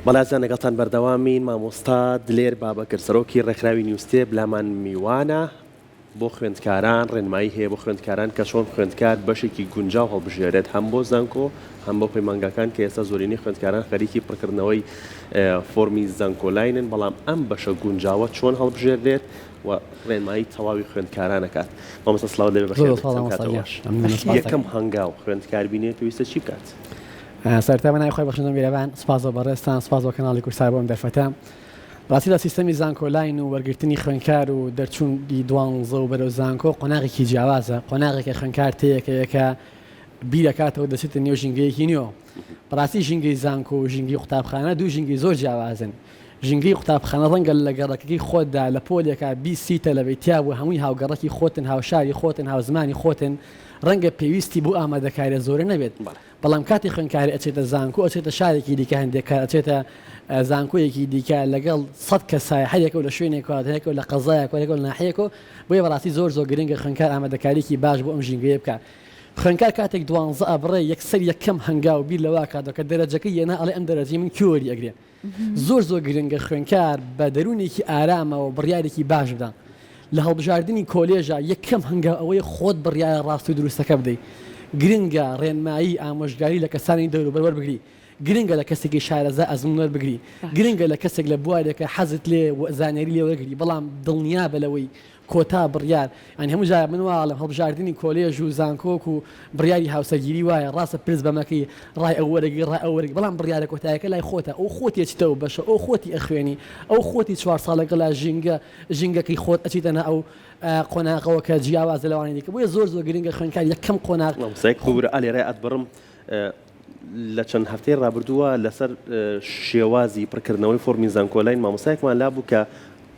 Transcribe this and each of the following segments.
بەڵازان لەگەڵتان بەردەوامین مامۆستا دلێر بابەکر سەرۆکی ڕێکخراوی نیوستێب لامان میوانە بۆ خوێندکاران ڕێنمایی هەیە بۆ خوێندکاران کە چۆن خوێندکار بەشێکی گونجاو هەڵبژێرێت هەم بۆ زانکۆ هەم بۆ پەیمانگاکان کە ئێستا زۆرینەی خوێندکاران خەریکی پڕکردنەوەی فۆرمی زانکۆلاینن بەڵام ئەم بەشە گونجاوە چۆن هەڵبژێردێت و ڕێنمایی تەواوی خوێندکارانەکات. مامۆستا سڵاو لێ بەخێر. یەکەم هەنگاو خوێندکار بینێت ویستە چی بکات؟ سەرتا من خۆی بەخشندن بیرەبان سپاس بۆ بەڕێستان سپاس بۆ کەناڵی کورسای بۆم دەرفەتە. ڕاستی لە سیستەمی زانکۆلاین و وەرگرتنی خوێندکار و دەرچوونی دوانزە و بەرەو زانکۆ قۆناغێکی جیاوازە، قۆناغێکە خوێندکار تەیەکە بیرەکاتەوە دەچێتە نێو ژینگەیەکی نوێ. بەڕاستی ژینگەی زانکۆ و ژینگەی قوتابخانە دوو ژینگەی زۆر جیاوازن. ژینگەی قوتابخانە ڕەنگە لە گەڕەکەی خۆتدا لە پۆلێکە بیسیتە لە بەیتیا و هەمووی هاوگەڕەکی خۆتن، هاوشاری خۆتن، هاوزمانی خۆتن، ڕەنگە پێویستی بۆ ئامادەکاریە زۆرە نەبێت. بەڵام کاتی خوێندکاری ئەچێتە زانکۆ، ئەچێتە شارێکی دیکە هەندێک کار ئەچێتە زانکۆیەکی دیکە لەگەڵ 100 کەسای هەرێکەوە لە شوێنێکەوە لە قەزایەکە لە ناحەیەکەوە بۆیە بەڕاستی زۆر گرنگە خوێندکار ئامادەکاریکی باش بۆ ئەم ژینگەیە بکات. خوێندکار کاتێک 12 ئەبڕێ یەکسەر یەکەم هەنگاو بیر لەوا کاتەوە کە دەرەجەکەی یەنا ئەڵێ ئەم دەرەجەی من کیۆری ئەگرێ. زۆر گرنگە خوێندکار بە دەرونێکی ئارامەوە بڕیارێکی باش بدەن. لە هەڵبژاردننی کۆلێژە یەکەم هەنگاو ئەوەی خۆت بڕیارە ڕاست و دروستەکە بدەیت. گرنگە ڕێنمایی ئامۆژگاری لە کەسانی دەوروبەر وەربگری، گرنگە لە کەسێکی شارەزا ئەزمون وەربگری، گرنگە لە کەسێک لە بوارێکە حەزت لێ زانێری لێ وەرگری، بەڵام دڵنیا بەلەوەی کۆتا بڕیار ئەنی هەموو جار من واڵم هەڵبژاردننی کۆلێژ و زانکۆک و بڕیاری هاوسەگیری وایە ڕاستە پرس بەمەکەی ڕای ئەوەرەگی ڕای ئەوەرەگی، بەڵام بڕیارە کۆتایەکە لای خۆتە، ئەو خۆتێکتەوە بەشە، ئەو خۆتی ئەخوێنی، ئەو خۆتی 4 ساڵەکە لە ژینگەکەی خۆت ئەچیتەنە ئەو قۆناغەوە کە جیاواز لەوانی دیکە. بۆیە زۆر گرنگە خوێندکار یەکەم قۆناغ ئالێرای ئەتبڕم لە چەند هەفتەی ڕابردووە لەسەر شێوازی پڕکردنەوەی فۆرمی زانکۆلاین مامۆستایەکمان لابوو کە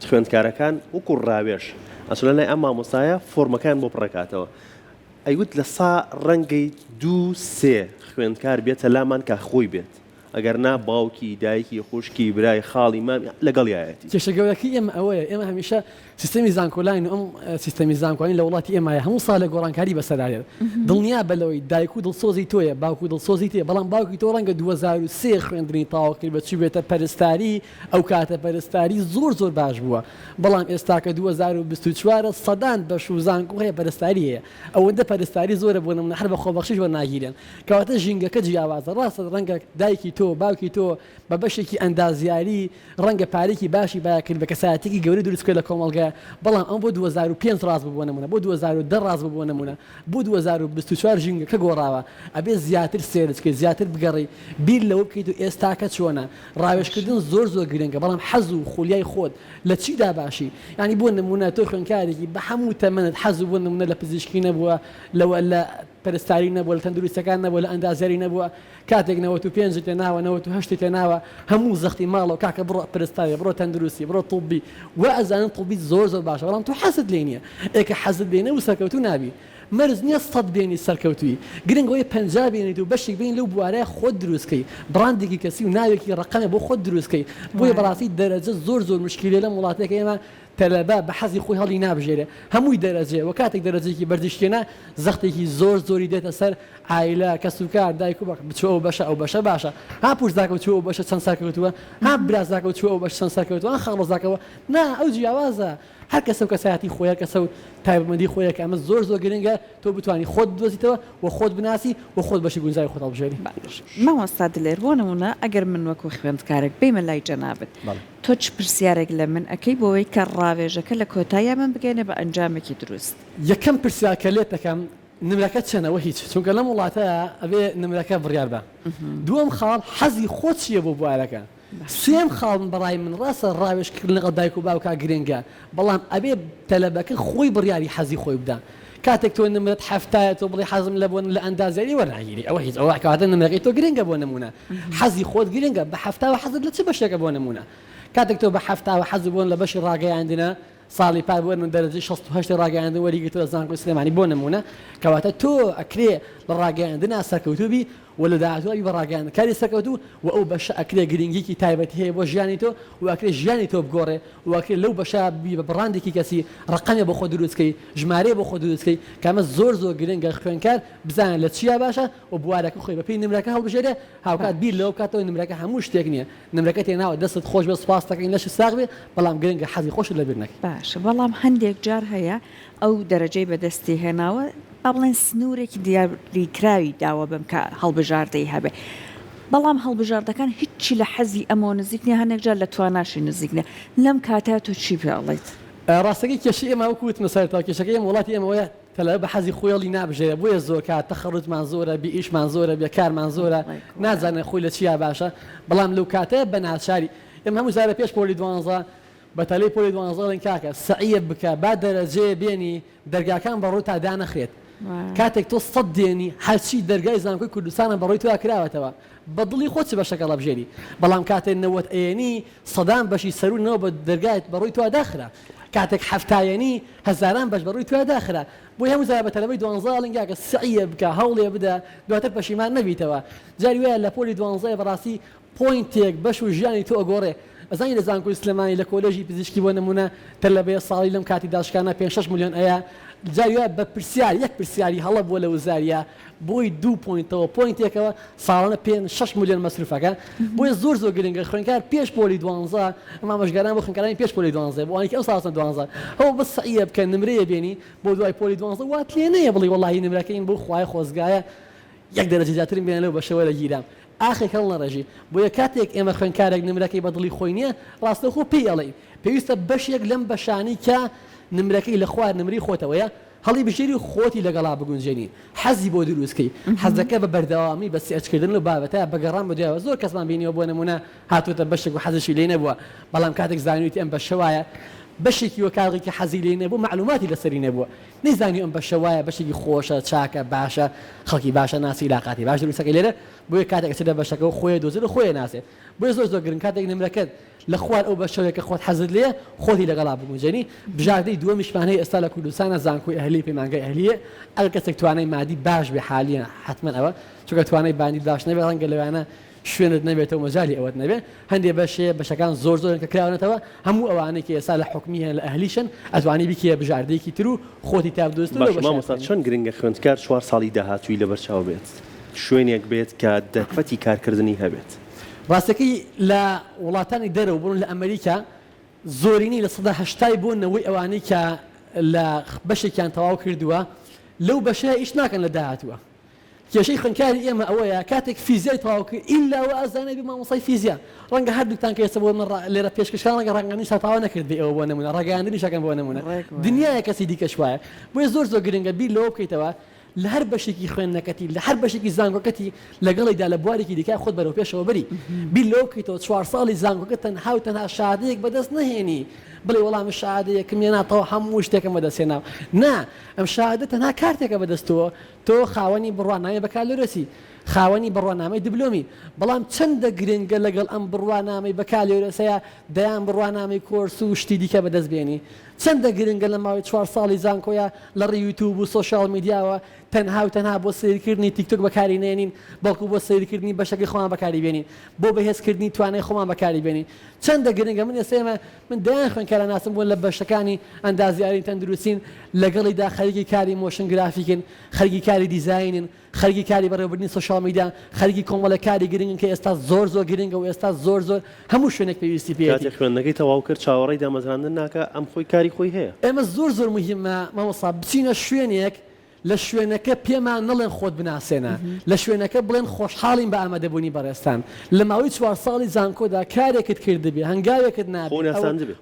خوێندکارەکان وەکو ڕاوێژ ئەسڵە لای ئەم مامۆستایە فۆرمەکان بۆ پڕکاتەوە. ئەیوت لە ڕەنگەی 2-3 خوێندکار بێتە لامان کە خۆی بێت، ئەگەر نا باوکی دایکی خوشکی برای خاڵی مام لەگەڵ یایەتی. کێشەگەورەکەی ئێمە ئەوەیە، ئێمە هەمیشە سیستەمی زانکۆلاین و ئەم سیستەمی زانکۆلاین لە وڵاتی ئێمەیە هەموو ساڵە گۆڕانکاری بەسەرایێت. دڵنیا بەلەوەی دایک و دڵسۆزی تۆیە، باوکو دڵسۆزی تێ، بەڵام باوکی تۆ ڕەنگە 2003 خوێندنی تاوا کرد بە چی بێتە پەرستاری، ئەو کاتە پەرستاری زۆر باش بووە، بەڵام ئێستا کە 2024 سەدان بەش و زانکۆ هەیە پەرستاری هەیە، ئەوەندە پەرستاری زۆرە بۆ نمونە هەر بە خۆبەخشیش وەرناگیرێن، کەواتە ژینگەکە جیاوازە. ڕاستە ڕەنگە دایکی تۆ باوکی تۆ بە بەشێکی ئەندازیاری ڕەنگە پارێکی باشی باکرد بە کەسایەتێکی گەورەی دروستکرد لە کۆمەڵگە، بەڵام ئەم بۆ 2005 ڕاست ببووە نمونە، بۆ 2010 ڕاست ببووە نمونە، بۆ 2024 ژینگەکە گۆڕاوە، ئەبێ زیاتر سێرچکە زیاتر بگەڕی بیر لەوە بکەیت و ئێستاکە چۆنە. ڕاوێژکردن زۆر گرنگە، بەڵام حەز و خولیای خۆت لە چیدا باشی، ینی بۆ نمونە تۆ خوێندکارێکی بە هەموو تەمەنت حەز بۆ نمونە لە پزیشکی نەبووە، لە پەرستاری نەبووە، لە تەندروستەکان نەبووە، لە ئەندازیاری نەبووە، کاتێک 95 تێناوە 98 تێناوە هەموو زەختی ماڵەوە کاکە بڕۆ پەرستاری، بڕۆ تەندروستی، بڕۆ طوبی، و ئەزانن طوبی زۆر باشە، بەڵام تۆ حەزت لێ نییە، ئێکە حەزت لێ نەبوو سەرکەوتوو نابی. مەرز نییە 100 بێنی سەرکەوتووی، گرنگەوەی 50 بێنیت و بەشێک بین لەو بوارەیە خۆت دروستکەی، بڕاندێکی کەسی و ناوێکی ڕقەمە بۆ خۆت دروستکەی. بۆیە بەڕاستی دەرەجە زۆر مشکلێ لە وڵاتێکە ئێمە تەلەبە بە حەزی خۆی هەڵی نابژێرێ، هەمووی دەرەجێ و کاتێک دەرەجێکی بەردیشتێنە زەختێکی زۆری دێتە سەر عایلە، کەس و کار، دایک و باوک، بچوە ئەو بەشە ئەو بەشە باشە، ها پوشتزاکە چوە ئەو بەشە چەند سەرکەوتووە، ها برازاکە چوە ئەو بەش چەند سەرکەوتووە، ها خەڵۆزاکەوە نا ئەو جیاوازە، هەر کەسە و کەسایەتی خۆیە، کەسە و تایبەتمەندی خۆیە کە ئەمە زۆر گرنگە تۆ بتوانی خۆت بدۆزیتەوە و خۆت بناسی و خۆت بەشی گونجای خۆت هەڵبژێری. مامۆستا دلێر بۆ نمونە ئەگەر من وەکو خوێندکارێک بێمە لای جەنابەت، تۆ چ پرسیارێک لە من ئەەکەی بۆەوەی کە ڕاوێژەکە لە کۆتاییە من بگەێنە بە ئەنجامێکی دروست؟ یەکەم پرسیارکە لێت دەکەم نمرەکە چەنەوە هیچ، چونکە لەم وڵاتەیە ئەبێ نمرەکە بڕیار بە. دووەم خاڵ حەزی خۆت چییە بۆ بوارەکە؟ سێم خاڵم بەڕای من ڕاستە ڕاوێژکردن لەگەڵ دایک و باوکە گرنگە، بەڵام ئەبێ تەلەبەکە خۆی بڕیاری حەزی خۆی بدە. کاتێک تۆ نمرەت هەفتایە تۆ بڵێ حەزم لە بۆن لە ئەندازیاری وەرناگیری، ئەوە هیچ، ئەوە کەواتە نمرەکەی تۆ گرنگە بۆ نمونە، حەزی خۆت گرنگە، بە هەفتاوە حەزت لە چ بەشێکە بۆ نمونە. کاتێک تۆ بە هەفتاوە حەز بوون لە بەشی ڕاگەیاندنە، ساڵی پار بوون من دەرەجەی 68 ڕاگەیاندن وەریگرتووە زانکۆی سلێمانی بۆ نمونە، کەواتە تۆ ئەکرێ لە ڕاگەیاندنا سەرکەوتوبی ولا داهاتوو بەڕاگەیان کاری سەرکەوتوو و ئەو بەشە ئەکرێ گرنگیکی تایبەتی هەیە بۆ ژیانی تۆ و ئەکرێ ژیانی تۆ بگۆڕێ و ئەکرێ لەو بەشە بە بڕاندێکی کەسی ڕقەمێ بۆ خۆ دروستکەی ژمارەیە بۆ خۆ دروستکەی کامە زۆر گرنگە خوێنکار بزانێت لە چیا باشە و بوارەکە خۆی بەپێی نمرەکە هەڵبژێرێ هاوکات بیر لەو کاتەوە نمرەکە هەموو شتێک نییە نمرەکە تێناوە دەستت خۆش بە سوپاس دەکەین لەش ساغ بێ بەڵام گرنگە حەزی خۆش لە بیر نەکەی باش بەڵام هەندێک جار هەیە ئەو دەرەجەی بەدەستی هێناوە با بڵێن سنوورێکی دیاریکراوی داوە بم کە هەڵبژاردەی هەبێ بەڵام هەڵبژاردەکان هیچی لە حەزی ئەمە نزیک نیە هەندێک جار لە تواناشی نزیک نیە لەم کاتە تۆ چی پێڵێت ڕاستەکەی کێشی ئێمە وەکوتمە سەرەتا کێشەکەی ئێمە وڵاتی ئێمەوەیە تەلە بە حەزی خۆیڵی نابژێرە بۆیە زۆر کات تەخەڕوتمان زۆرە بیئیشمان زۆرە بێکارمان زۆرە نازانێت خۆی لە چیا باشە بەڵام لەو کاتە بە ناچاری ئێمە هەموو زارە پێش پۆلی 12 بەتەلەی پۆلی 12 کاکە سعیە بکە با دەرەجێ بێنی دەرگاکان بەڕوو تا دانەخرێت کاتێک تۆ سەد دێنی هەرچی دەرگای زانکۆی کوردستانە بەڕووی تۆ کراوەتەوە بەدڵی خۆت بەشەکە لەبژێری بەڵام کاتێک نەوەت ئێنی سەدان بەشی سەرونەوە بە دەرگایت بەڕووی تۆ داخرا کاتێک هەفتایەنی هەزاران بەش بەڕووی تۆ داخرا بۆی هەموو زارە بە تەلەبەی 12 لەنگاکە سعیە بکە هەوڵێ بدە دواتر پەشیمان نەبیتەوە جاری وایە لە پۆلی 12 بەڕاستی پۆینتێک بەش و ژیانی تۆ ئەگۆڕێ ئەزانی لە زانکۆی سلێمانی لە کۆلێژی پزیشکی بۆ نمونە تەلەبەیە ساڵی لەم کاتی داشکانە 5-6 میلیۆن ئەیە جاریە بە پرسیار یەک پرسیاری هەڵە بووە لە وزاریە بۆی 2 پۆینتەوە پۆینتێکەوە ساڵانە 5-6 میلیۆن مەسروفەکە بۆیە زۆر گرنگە خوێنکار پێش پۆلی 12 ئەمە مەژگاران بۆ خوێنکارانی پێش پۆلی 12 بۆ ئەوانەی ئەو ساڵە 12 ئەو بە سعیە بکە نمرەیە بێنی بۆ دوای پۆلی 12 وات لێ نەیە بڵی وەڵاهی نمرەکەین بۆ خوای خۆزگایە یەک دەرەجە زیاترین بێنە لەو بەشەوە لە گیرام ئاخی هەڵ نەڕێژی بۆیە کاتێک ئێمە خوێنکارێک نمرەکەی بەدڵی خۆی نییە ڕاستەخۆ پێی ئەڵێ پێویستە بەشێک لەم بەشانی کە نمرەکەی لە خوار نمری خۆتەوەیە هەڵی بژێری خۆتی لەگەڵا بگونجێنی حەزی بۆ دروستکەی حەزەکە بە بەردەوامی بە سێچکردن و بابەتە بەگەڕان بەدوایەوە زۆر کەسمان بینیەوە بۆ نمونە هاتوۆتە بەشێک و حەزشی لێ نەبووە بەڵام کاتێک زانیویتی ئەم بەشەوایە بەشێکی وەکاڵی کە حەزی لێ نەبوو معلوماتی لەسەری نەبووە نەیزانی ئەم بەشەوایە بەشێکی خۆشە چاکە باشە خەڵکی باشە ناسی لاقاتی باش دروستەکەی لێرە بۆیە کاتێک چێتە بەشەکە و خۆی دۆزێت و خۆی ناسێت بۆیە زۆر گرنگ کاتێک نمرەکەت لە خوار ئەو بەشەوەیە کە خۆت حەزت لێ خۆتی لەگەڵا بگونجێنی بژاردەی دووەمیشمان هەیە ئێستا لە کوردستانە زانکۆی ئەهلی پەیمانگای ئەهلیە ئەگەر کەسێک توانای مادی باش بێ حالیە حتمما ئەوە چونکە توانای بانی باش نەبێ ڕەنگە لەوانە شوێنت نەبێتەوە مەجای ئەوەت نەبێ هەندێ بەشەکان زۆر کە کراونەتەوە هەموو ئەوانەی کە ئێستا لە حکمی هەن لە ئەهلیشن ئەتوانی بیکە بژاردەیەکی تر و خۆتی تابدۆست مامۆستا چۆن گرنگە خوێندکار 4 ساڵی داهاتووی لەبەرچاو بێت شوێنێک بێت کە دەرفەتی کارکردنی هەبێت ڕاستەکەی لە وڵاتانی دەرەوە بوون لە ئەمریکا زۆرینی لە 80 بوونەوەی ئەوانەی کە لە بەشێکیان تەواو کردووە لەو بەشەیە ئیش ناکەن لە داهاتووە کێشەی خوێندکاری ئێمە ئەوەیە کاتێک فیزیای تەواو کرد ئیلاوە ئازانەی مامۆستای فیزیا ڕەنگە هەردووتان کە ئێستا بۆ لێرە پێشکەشان ڕەنگە تەواو نەکرد بێ ئەوە بۆ نمونە ڕاگەیاندنیشەکەن بۆ نمونە دنیای کەسی دیکەش وایە بۆیە زۆر گرنگە بیر لەوە بکەیتەوە لە هەر بەشێکی خوێندنەکەتی لە هەر بەشێکی زانکۆکەتی لەگەڵیدا لە بوارێکی دیکە خۆت بەرەو پێشەوە بەری بیر لەوە بکەیتەوە 4 ساڵی زانکۆکە تەنها شادەیەک بەدەست نهێنی بڵێ وەڵام شادەیەکم هێناتەوە هەموو شتێکم بەدەستێناو نا ئەم شادە تەنها کارتێکە بەدەستەوە تۆ خاوەنی بڕوانامەی بەکالۆرەسی خاوەنی بڕوانامەی دیبلۆمی بەڵام چەندە گرنگە لەگەڵ ئەم بڕوانامەی بەکالۆرەسەیە دەیان بڕوانامەی کۆرس و شتی دیکە بەدەست بێنی چەندە گرنگە لە ماوەی 4 ساڵی زانکۆیە لە ڕێی یوتیوب و سۆشیال میدیاوە تەنها بۆ سیرکردنی تیکتۆک بەکاری نێنین بەڵکو بۆ سیرکردنی بەشەکەی خۆمان بەکاری بێنین بۆ بەهێزکردنی توانای خۆمان بەکاری بێنین چەندە گرنگە من ئێستا من دایان خوێنکارە ناسم بوون لە بەشەکانی ئەندازیاری تەندروستین لەگەڵیدا خەریکی کاری مۆشن گرافیکن خەریکی کاری دیزاینن خەریکی کاری بەڕێوەبردنی سۆشیال میدیا خەریکی کۆمەڵەکاری گرنگن کە ئێستا زۆر گرنگە و ئێستا زۆر هەموو شوێنێک پێویستی پێ کاتێک خوێندنەکەی تەواو کرد چاوەڕێی دامەزراندن ناکە ئەم خۆی کاری خۆی هەیە ئێمە زۆر مهمە مامۆستا بچینە شوێنێک لە شوێنەکە پێمان نەڵێن خۆت بناسێنە لە شوێنەکە بڵێن خۆشحاڵین بە ئامادەبوونی بەڕێستان لە ماوەی 4 ساڵی زانکۆدا کارێکت کردبێ هەنگاوێکت نابێت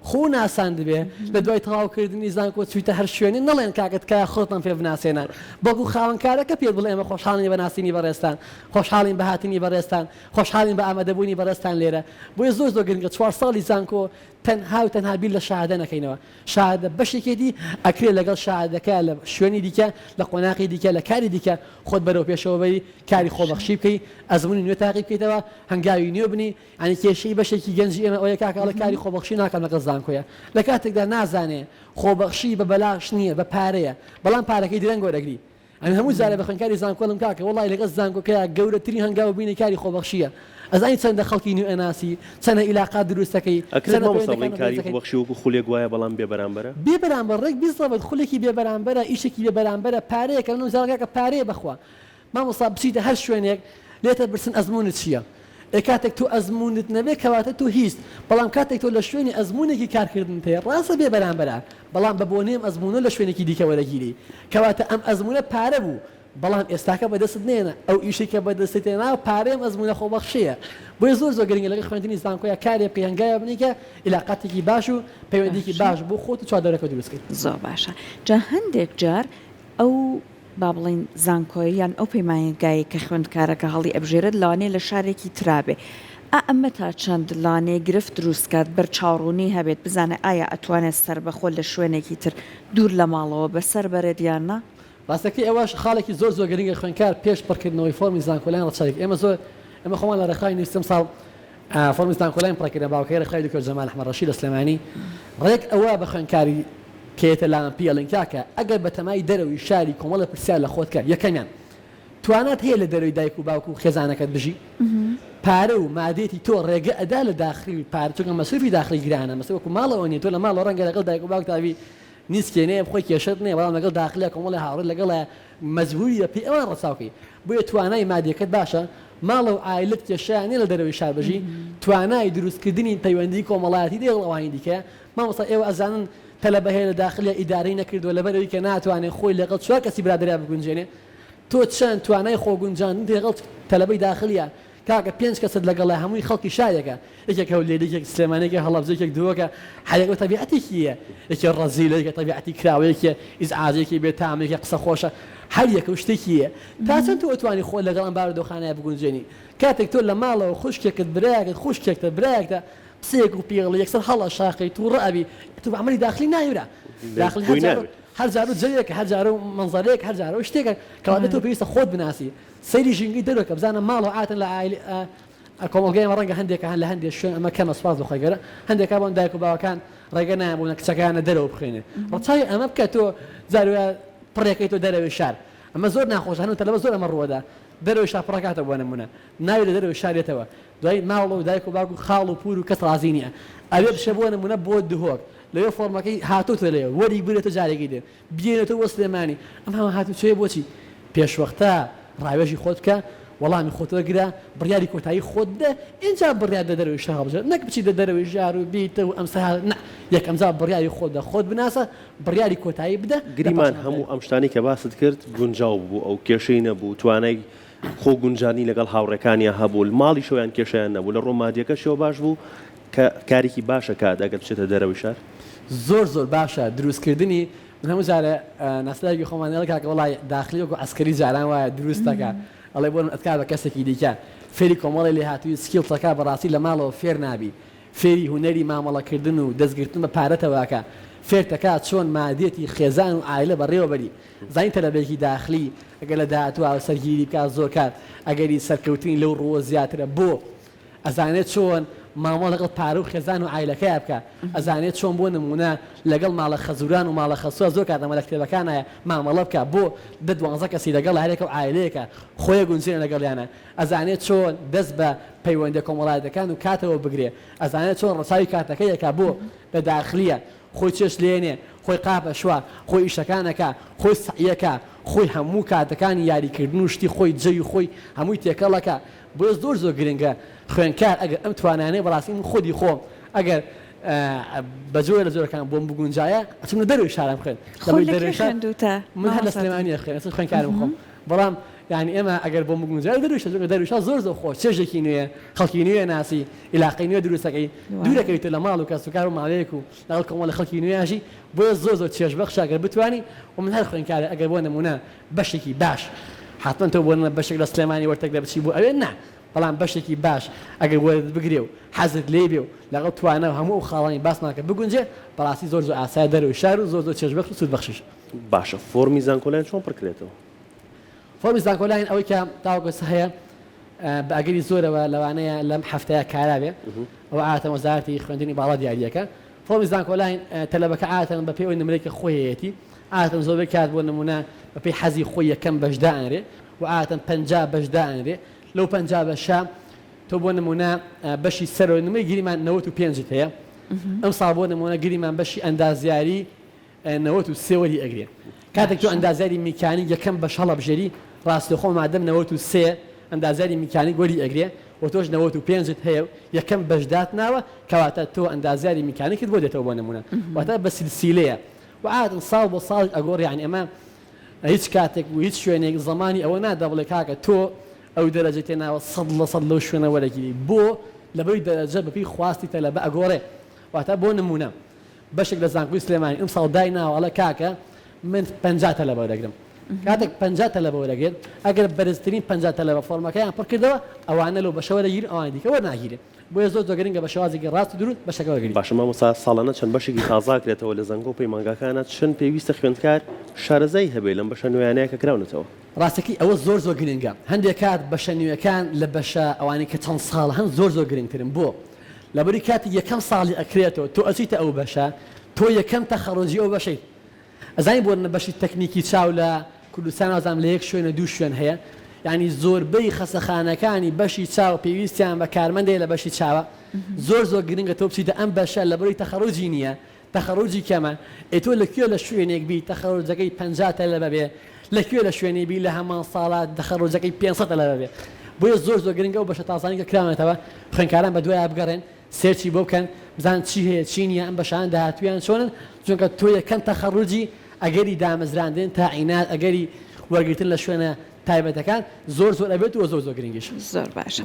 خۆ ناسان دەبێ لە دوای تەواوکردنی زانکۆ چویتە هەر شوێنی نەڵێن کاکت کە خۆتان پێ بناسێنە بەڵکو خاوەنکارەکە پێت بڵێ ئێمە خۆشحاڵین بە ناسینی بەڕێستان خۆشحاڵین بە هاتنی بەڕێستان خۆشحاڵین بە ئامادەبوونی بەڕێستان لێرە بۆیە زۆر گرنگە 4 ساڵی زانکۆ تەنها بیر لە شاهدە نەکەینەوە شاهدە بەشێکێتی ئەکرێ لەگەڵ شاهدەکە لە شوێنی دیکە لە قۆناقی دیکە لە کاری دیکە خۆت بەرەو پێشەوە بەری کاری خۆبەخشی بکەی ئەزمموی نوێ تاقی بکەیتەوە هەنگاوی نوێ بنی ئەنی کێشەی بەشێکی گەنجی ئێمە ئەوەیە کاکەڵە کاری خۆبەخشی ناکەم لەگەڵ زانکۆیە لە کاتێکدا نازانێ خۆبەخشی بە بەلاش نییە بە پارەیە بەڵام پارەکەی درەنگ وەرەگری ئەمە هەموو جارە بە خوێندکاری زانکۆڵم کاکە وڵی لەگەڵ زانکۆکەیە گەورەترین هەنگاو بینی کاری خۆبەخشیە ئەزانی چەندە خەڵکی نوێ ئەناسی چەندە ئیلاقات دروستەکەی کاری خۆبەخشی وەکو خولێک وایە بەڵام بێبەرامبەرە بێبەرامبەر ڕێک بیستەوە خولێکی بێبەرامبەرە ئیشێکی بێبەرامبەرە پارەیەکە لەناو زارگاکە پارەیە بەخوا مامۆستا بچیتە هەر شوێنێک لێتە برسن ئەزمونت چییە کاتێک تۆ ئەزمونت نەبێت کەواتە تۆ هیچ بەڵام کاتێک تۆ لە شوێنی ئەزمونێکی کارکردن پێ ڕاستە بێبەرامبەرە بەڵام بە بۆ نێم ئەزمونە لە شوێنێکی دیکە وەرەگیری کەواتە ئەم ئەزمونە پارە بوو بەڵام ئێستاکە بەدەست نێنە ئەو ئیشێکە بەدەستێت ناو پارەم ئەزمونە خۆبەخشیە بۆی زۆر گرنگە لەگەڵ خوێندنی زانکۆیە کارێ پێهنگایە بنیکە علاقاتێکی باش و پەیوەندیکی باش بۆ خۆت و چوادەرەکە دروستکەیت زۆر باشە جا هەندێک جار ئەو با بڵین زانکۆیان ئەو پەیمانگایی کە خوێندکارەکە هەڵی ئەبژێرت لەوانەیە لە شارێکی ترابێ ئەمە تا چەند لانێ گرفت دروستکات بەرچاوڕوونی هەبێت بزانە ئایا ئەتوانێت سەربەخۆ لە شوێنێکی تر دوور لە ماڵەوە بەسەر بەرێتیاننا ڕاستەکەی ئەوەش خاڵێکی زۆر گرنگە خوێندکار پێش پڕکردنەوەی فۆرمی زانکۆلایان ڕەچارێک ئێمە خۆمان لە ڕێخای نووسم ساڵ فۆرمی زانکۆلایان پڕکردن باوکەی ڕێخای دکتۆر جەمال ئەحمەد ڕەشید ئەسلەمانی ڕێک ئەوە بە خوێندکاری کێتە لامان پیاڵین کاکە ئەگەر بە تەمای دەرەوەی شاری کۆمەڵە پرسیار لە خۆت کرد یەکەمیان توانات هەیە لە دەروی دایک و باوکو و خێزانەکەت بژی پارە و مادێتی تۆ ڕێگە ئەدا لە داخلی پارە چونکە مەسروفی داخلی گرانە مەسەڵ وەکو ماڵەوە نیە تۆ لە ماڵەوە ڕەنگە لەگەڵ دایک و باوک تاوی نیسکێنەیە بخۆی کێشت نییە بەڵام لەگەڵ داخلە کۆمەڵی هاوڕێ لەگەڵە مەجبوریە پێی ئەوان ڕەچاوکەی بۆیە توانای مادیەکەت باشە ماڵە و ئایلت کێشیانە لە دەروی شار بژی توانای دروستکردنی پەیوەندی کۆمەڵایەتی دێڵەوانی دیکە مامۆستا ئێوە ئەزانن تەلەبە هەیە لە داخلە ئیدارەی نەکردووە لەبەرەوەی کە ناتوانێت خۆی لەگەڵ چوار کەسی برادریا بگونجێنێ تۆ چەند توانای خۆگونجاندن لەگەڵ تەلەبەی داخلیە کاکە 5 کەست لەگەڵە هەمووی خەڵکی شایەکە یەکێک هەولێرێک سلێمانێکی هەڵەبجێکێک دووەکە هەیەکە تەبیعەتێکیە یەکێ ڕەزیلەیەکە تەبیعەتی کراوەیەکە ئیزعاجێکی بێتامێکی قسە خۆشە هەر یەکە شتێکیە تا چەند تۆ ئەتوانی خۆ لەگەڵ ئەم بارودۆخانەیە بگونجێنی کاتێک تۆ لە ماڵەوە خوشکێکت برایەکەت خوشکێکتە برایەکتە قسەیەک و پێڵ یەکسەر هەڵە شاقی تو ڕەبی تو عملی داخلی نایورە داخلی هەر جارو جەیەکە هەر جارو منزەرێک هەر جارو شتێکە کەواتە تۆ پێویستە خۆت بناسی سەیری ژینگی دەرەوەکە بزانە ماڵ و ئاتن لە کۆمەڵگەی ڕەنگە هەندێکە هەن لە هەندێک شوێن ئەمە کەمە سپاس بخۆیگەرە هەندێکە بۆن دایک و باوەکان ڕێگە نابوونە کچەکانە دەرەوە بخوێنێ ڕەچاوی ئەمە بکە تۆ زاروە پڕێکەی تۆ دەرەوەی شار ئەمە زۆر ناخۆش هەنوو تەلەبە زۆر ئەمە ڕووەدا دەرەوەی شار پڕەکاتە بۆ نمونە ناوی لە دەرەوەی شارێتەوە دوای ماڵ و دایک و باوک و خاڵ و پور و کەس ڕازی نییە ئەوێ بشە بۆ نمونە بۆ دهۆک لەوێ فۆرمەکەی هاتووتە لێ وەری بێتە جارێکی دێ بێنێتەوە وە سلێمانی ئەم هەمە هاتوو چێ بۆچی پێشوەختە ڕاوێژی خۆت بکە وەڵامی خۆتەوەگرە بڕیاری کۆتایی خۆت بدە اینجا بڕیار دە دەرەوەی شار هەڵبژێر نەک بچیتە دەرەوەی ژار و بیتە و ئەم سەها یەک ئەمجا بڕیاری خۆت خۆت بناسە بڕیاری کۆتایی بدە گریمان هەموو ئەم شتانی کە باست کرد گونجاو بوو ئەو کێشەی نەبوو توانای خۆ گونجانی لەگەڵ هاوڕێکانیان هەبوو ماڵی شۆیان کێشیان نەبوو لە ڕۆمادیەکەشەوە باش بوو کە کارێکی باشە کات ئەگەر بچێتە دەرەوەی شار زۆر باشە دروستکردنی من هەموو جارە ناسلاوی خۆمانێڵ کاکە وڵای داخلی وەکو ئەسکەری جاران وایە دروستەکە ئەڵێ بۆ ئەتکار بە کەسێکی دیکە فێری کۆمەڵی لێ هاتووی سکیڵتەکە بەڕاستی لە ماڵەوە فێر نابی فێری هوەری مامەڵەکردن و دەستگرتن بە پارەتەوەکە فێرتەکە چۆن مادێتی خێزان و ئایلە بەڕێوەبەری زین تەلەبێکی داخلی ئەگەر لە داهاتوە سەرگیری بکات زۆر کات ئەگەری سەرکەوتنی لەو ڕۆ زیاترە بۆ ئەزانێت چۆن ماڵ لەگەڵ پارە و خێزان و ئایلەکەی بکە ئەزانێت چۆن بۆ نمونە لەگەڵ ماڵە خەزوران و ماڵە خەسووە زۆر کاتەمە لە کتێبەکانە مامەڵە بکە بۆ 12 کەسی لەگەڵ هەرێکە و ئایلەیەکە خۆی گونجێنە لەگەڵیانە ئەزانێت چۆن دەست بە پەیوەندی کۆمەڵایەتەکان و کاتەوە بگرێ ئەزانێت چۆن ڕساوی کاتەکەیەکە بۆ لە داخلیە خۆی چێش لێنێ خۆی قاپە شووە خۆی ئیشەکانەکە خۆی سعیەکە خۆی هەموو کاتەکانی یاریکردن و شتی خۆی جێی خۆی هەمووی تێکەڵەکە بۆ زۆر گرنگە خوێنکار ئەگەر ئەم توانانەی بەڕاستی من خۆی خۆم ئەگەر بە جۆرە لە جۆرەکان بۆم بگونجایە ئەچونە دەروی شارم خوێن من هەر لە سلێمانیە خوێن خوێنکارم خۆم بەڵام یعنی ئێمە ئەگەر بۆم بگونجای دەرویشە زۆر خۆش چێژێکی نوێ خەڵکی نوێ ناسی علاقەی نوێ دروستەکەی دوورەکەویتە لە ماڵ و کەسوکار و ماڵەیەک و لەگەڵ کۆمەڵ لە خەڵکی نوێژی بۆیە زۆر چێژبەخش ئەگەر بتوانی و من هەر خوێنکارە ئەگەر بۆ نمونە بەشێکی باش حتمما تۆ بۆ بەشێک لە سلێمانی وەرتێک دە بچی بۆ ئەوێ نا بەڵام بەشێکی باش ئەگەر وەرت بگرێ و حەزت لێ بێ و لەگەڵ توانە و هەموو خاڵانی باسماکە بگونجێ بەڕاستی زۆر ئاسای دەرەوەی شار و زۆر چێژبەخش و سوودبەخشیش باشە فۆرمی زانکۆلایان چۆن پڕکرێتەوە فۆرمی زانکۆلایان ئەوەی کە تاوەکەس هەیە بە ئەگەری زۆرەوە لەوانەیە لەم هەفتەیە کارابێ ئەو ئاتە وەزارەتی خوێندنی باڵا دیاریەکە فۆرمی زانکۆلاین تەلەبەکە ئاتەن بە پێوەی نمرەیەکی خۆیەتی عادەتەن زۆربەی کات بۆ نمونە بەپێی حەزی خۆی یەکەم بەش دائەنرێ و عادەتەن 50 بەش دائەنرێ لەو 50 بەشە تۆ بۆ نمونە بەشی سەرەوەی نمەی گیریمان 95 هەیە ئەم ساڵ بۆ نمونە گیریمان بەشی ئەندازیاری 93 وەری ئەگرێ کاتێک تۆ ئەندازیاری میکانیک یەکەم بەش هەڵەبژێری ڕاستەوخۆ مادەم 93 ئەندازیاری میکانیک وەری ئەگرێ و تۆش 95 هەیە یەکەم بەشدات ناوە کەواتە تۆ ئەندازیاری میکانیکت بۆ دێتەوە بۆ نمونە واتە بە سلسیلەیە و عادەتەن ساڵ بۆ ساڵ ئەگۆڕ یعنی ئەمە هیچ کاتێک و هیچ شوێنێک زمانی ئەوە نادا بڵێ کاکە تۆ ئەو دەرەجە تێناوە 100% لەو شوێنە وەرەگیری بۆ لەبەری دەرەجە بەپی خواستی تەلەبە ئەگۆڕێ واتە بۆ نمونە بەشێک لە زانکۆی سلێمانی ئەم ساڵ دای ناوەڵە کاکە من 50 تەلەبە وەرەگرم کاتێک 50 تەلەبە وەرەگرێت ئەگەر بەرزترین 50 تەلەبە فۆرمەکەیان پڕ کردەوە ئەوانە لەو بەشە وەرەگیرن ئەوان دیکە وەرناگیرێت بۆیە زۆر گرنگە بە شێوازێکی ڕاست و دروست بەشەکە وەرگیرن. باشە مامۆستا ساڵانە چەند بەشێکی تازاکرێتەوە لە زەنگۆ و پەیمانگاکانە چەند پێویستە خوێندکار شارەزای هەبێت لەم بەشە نوێیانەیە کە کراونەتەوە. ڕاستەکەی ئەوە زۆر گرنگە هەندێک کات بەشە نوێیەکان لە بەشە ئەوانەی کە چەند ساڵ هەن زۆر گرنگترن بۆ لەبەری کاتی یەکەم ساڵی ئەکرێتەوە تۆ ئەچیتە ئەو بەشە تۆ یەکەم تەخەڕۆجی ئەو بەشەیت ئەزانی بۆ بەشی تەکنیکی چاو لە کوردستان ئازام لە یەک شوێنە دوو شوێن هەیە یعنی زۆربەی خەسەخانەکانی بەشی چاو پێویستیان بە کارمەندێک لە بەشی چاوە زۆر گرنگە تۆ بچیتە ئەم بەشە لەبەری تەخەڕۆجی نییە تەخەڕۆجی کەمە تۆ لەکوێ لە شوێنێک بی تەخەڕۆجەکەی 50 تەلەبە بێ لەکوێ لە شوێنی بی لە هەمان ساڵات تەخەڕۆجەکەی 500 تەلەبە بێ بۆیە زۆر گرنگە و بەشە تازانی کە کراونێتەوە خوێندکاران بە دوای بگەڕێن سێرچی بۆ بکەن بزان چی هەیە چی نییە ئەم بەشان داهاتویان چۆنن چونکە تۆ یەکەم تەخەڕۆجی ئەگەری دامەزراندن تا عینات ئەگەری وەرگرتن لە شوێنە تایبەتەکان زۆر ئەبێت و زۆر گرنگیش زۆر باشە.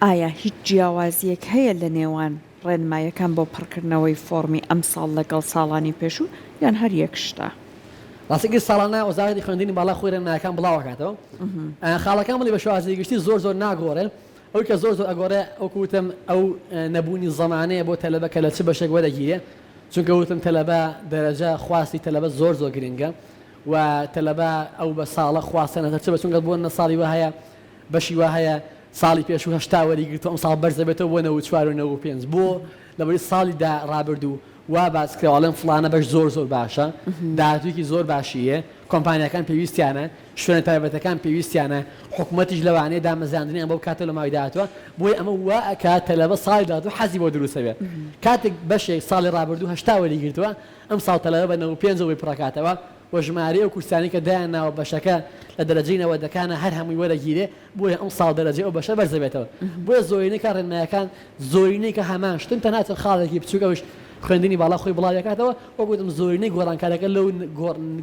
ئایا هیچ جیاوازیەک هەیە لە نێوان ڕێنمایەکان بۆ پڕکردنەوەی فۆرمی ئەم ساڵ لەگەڵ ساڵانی پێشوو یان هەر یەک شتە؟ ڕاستەکەی ساڵانە وەزارەتی خوێندنی باڵا خۆی ڕێنمایەکان بڵاوەکاتەوە خاڵەکان بڵێ بە شێوازی گشتی زۆر ناگۆڕێن ئەوەی کە زۆر ئەگۆڕێ ئەو وتم ئەو نەبوونی زەمانەیە بۆ تەلەبە کە لە چ بەشێک وەرەگیرێ چونکە وتم تەلەبە دەرەجە خواستی تەلەبە زۆر گرنگە و تەلەبە ئەو بە ساڵە خواستنەکە چ بە چونکە بۆ ساڵی وە هەیە بەشی وە هەیە ساڵی پێشوو هەشتا وەریگرتو ئەم ساڵ بەرز دەبێتەوە بۆ 94 بۆ لەبەری ساڵیدا ڕابردوو وا باسکرێواڵێن فلانە بەش زۆر باشە داهاتوویەکی زۆر باشیە کۆمپانیەکان پێویستیانە شوێنە تایبەتەکان پێویستیانە حکوومەتیش لەوانەیە دامەزاندنیان بۆ کاتە لە ماوەی داهاتوە بۆی ئەمە وا ئەکات تەلەبە ساڵی داهاتوو حەزی بۆ دروستە بێت کاتێک بەشێک ساڵی ڕابردوو هەشتا وەریگرتووە ئەم ساڵ تەلەبە بە 95 پڕکاتەوە و ژمارە و کورسانی کە دایان ناوە بەشەکە لە دەرەجەی نەوەدەکانە هەر هەمووی وەرەگیرێ بۆیە ئەم ساڵ دەرەجەی ئەو بەشە بەرزەبێتەوە بۆیە زۆرینەی کە ڕێنمایەکان زۆرینەی کە هەمان شتن تەنها خاڵێکی بچووکەوش خوێندنی باڵا خۆی بڵاویەکاتەوە وە گوتم زۆرینەی گۆڕانکارەکە لەو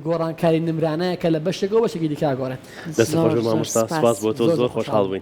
گۆڕانکاری نمرانەیە کە لە بەشێکەوە بەشێکی دیکە گۆڕێت. دەست خۆش مامۆستا سپاس بۆ تۆ زۆر خۆشحاڵ بووین.